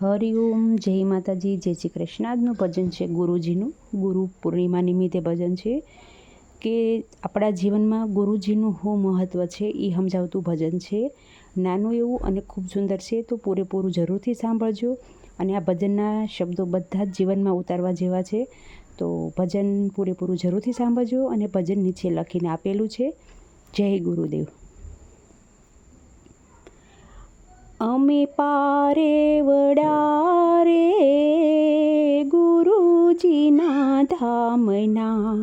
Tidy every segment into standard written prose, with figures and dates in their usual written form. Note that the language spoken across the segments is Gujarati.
હરિઓમ, જય માતાજી, જય શ્રી કૃષ્ણ. આજનું ભજન છે ગુરુજીનું. ગુરુ પૂર્ણિમા નિમિત્તે ભજન છે કે આપણા જીવનમાં ગુરુજીનું શું મહત્ત્વ છે એ સમજાવતું ભજન છે. નાનું એવું અને ખૂબ સુંદર છે, તો પૂરેપૂરું જરૂરથી સાંભળજો. અને આ ભજનના શબ્દો બધા જ જીવનમાં ઉતારવા જેવા છે, તો ભજન પૂરેપૂરું જરૂરથી સાંભળજો. અને ભજન નીચે લખીને આપેલું છે. જય ગુરુદેવ. અમે પારે વડા રે ગુરુજીના ધામના,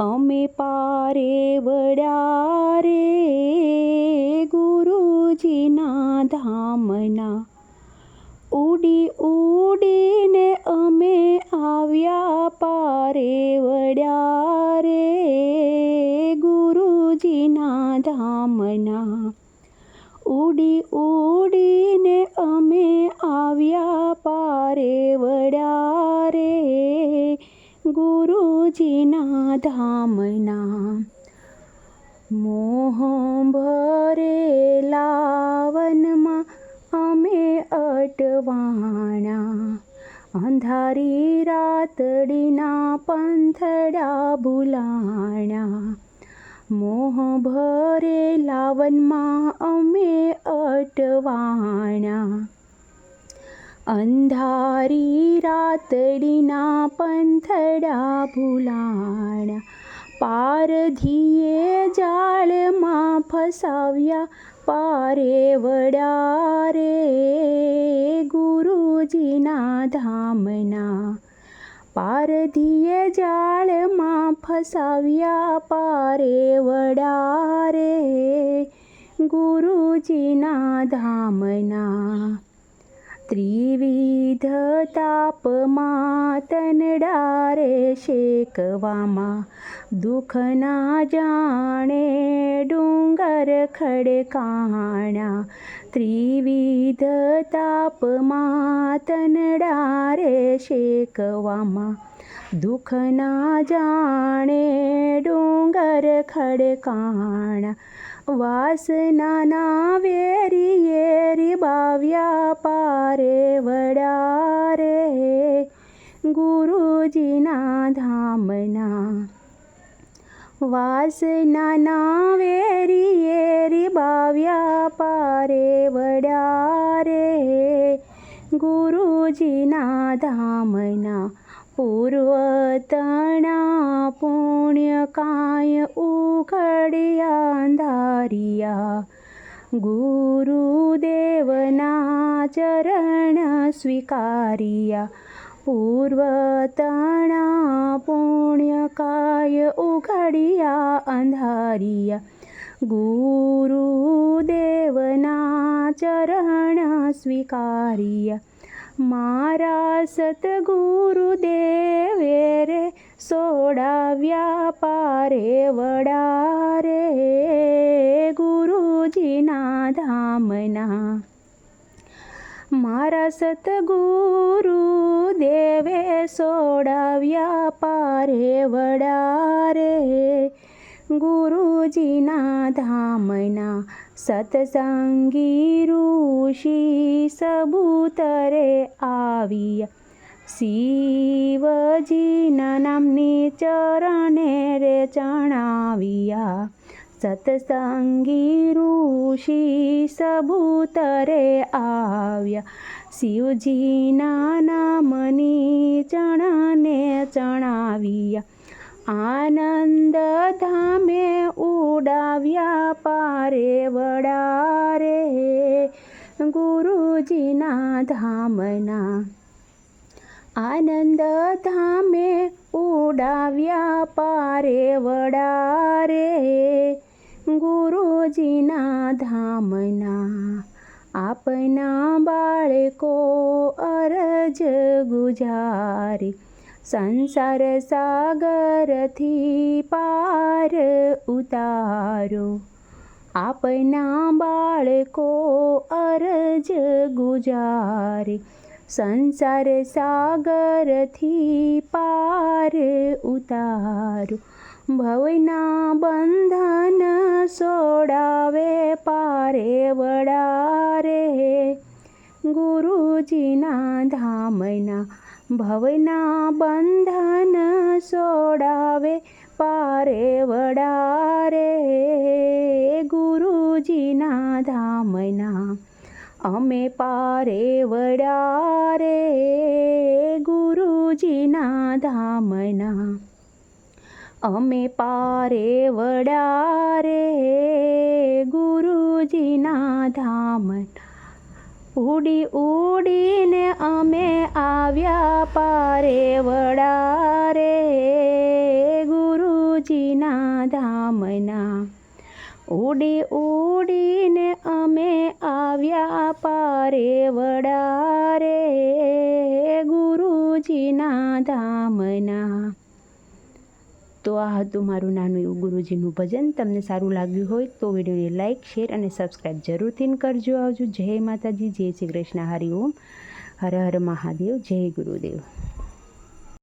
અમે પારે વડા રે ગુરુજીના ધામના. ઉડી ઉડીને અમે આવ્યા પારે વડા રે ગુરુજીના ધામના. ઉડી ઉડીને અમે આવ્યા પારે વડા રે ગુરુજીના ધામના. મોહ ભરેલા વનમાં અમે અટવાણા, અંધારી રાતડીના પંથડા ભૂલાણા. મોહ ભરેલા વનમાં અમે અટવાણા, અંધારી રાતડીના પંથડા ભૂલાણા. પારધીએ જાળમાં ફસાવ્યા પારે વડા રે ગુરુજીના ધામના. પારધીએ જાળમાં ફસાવ્યા પારે વડા રે ગુરુજીના ધામના. ત્રિવિધ તાપમાં તનડા રે શેકવામાં, દુઃખ ના જાણે ડુંગર ખડકાણા. ત્રિવિધ તાપમાં તનડા રે શેકવામાં, દુઃખ ના જાણે ડુંગર ખડકાણા. વાસનાના વેરીએ રીબાવ્યા પારે વડા રે ગુરુજીના ધામના. વાસનાના વેરીએ રીબાવ્યા પારે વડા રે ગુરુજીના ધામના. પૂર્વતણા પુણ્ય કાય ઉઘડ્યા અંધારિયા, ગુરુદેવના ચરણ સ્વીકાર્યા. પૂર્વતણા પુણ્ય કાય ઉઘડ્યા અંધારિયા, ગુરુદેવના ચરણ સ્વીકાર્યા. મારા સતગુરુદેવે રે સોડાવ્યા પારે વડા રે ગુરુજીના ધામના. મારા સતગુરુદેવે સોડાવ્યા પારે વડા રે ગુરુજીના ધામના. સતસંગી ઋષિ સબૂતરે આવ્યા, શિવજીના નામની ચરણે રે ચણાવ્યા. સતસંગી ઋષિ સબૂતરે આવ્યા, શિવજીના નામની ચરણે ચણાવ્યા. આનંદ ધામે ઉડાવ્યા પારે વડા રે ગુરુજીના ધામના. આનંદ ધામે ઉડાવ્યા પારે વડા રે ગુરુજીના ધામના. આપના બાળકો અરજ ગુજારી, સંસાર સાગરથી પાર ઉતારો. આપના બાળકો અરજ ગુજારી, સંસાર સાગરથી પાર ઉતારો. ભવના બંધન સોડાવે પારે વડા રે ગુરુજીના ધામના ભવના બંધન સોડાવે પારે વડારે. ગુરુજીના ધામના અમે પારે વડારે. ગુરુજીના ધામના અમે પારે વડારે. ગુરુજીના ધામના ઉડી ઉડીને અમે આવ્યા પારે વડારે. ગુરુજીના ધામના ઉડી ઉડીને અમે આવ્યા પારે વડારે. ગુરુજીના ધામના. તો આ હતું મારું નાનું એવું ગુરુજીનું ભજન. તમને સારું લાગ્યું હોય તો વિડીયોને લાઇક, શેર અને સબસ્ક્રાઈબ જરૂરથી કરજો. આવજો. જય માતાજી, જય શ્રી કૃષ્ણ, હરિ ઓમ, હર હર મહાદેવ, જય ગુરુદેવ.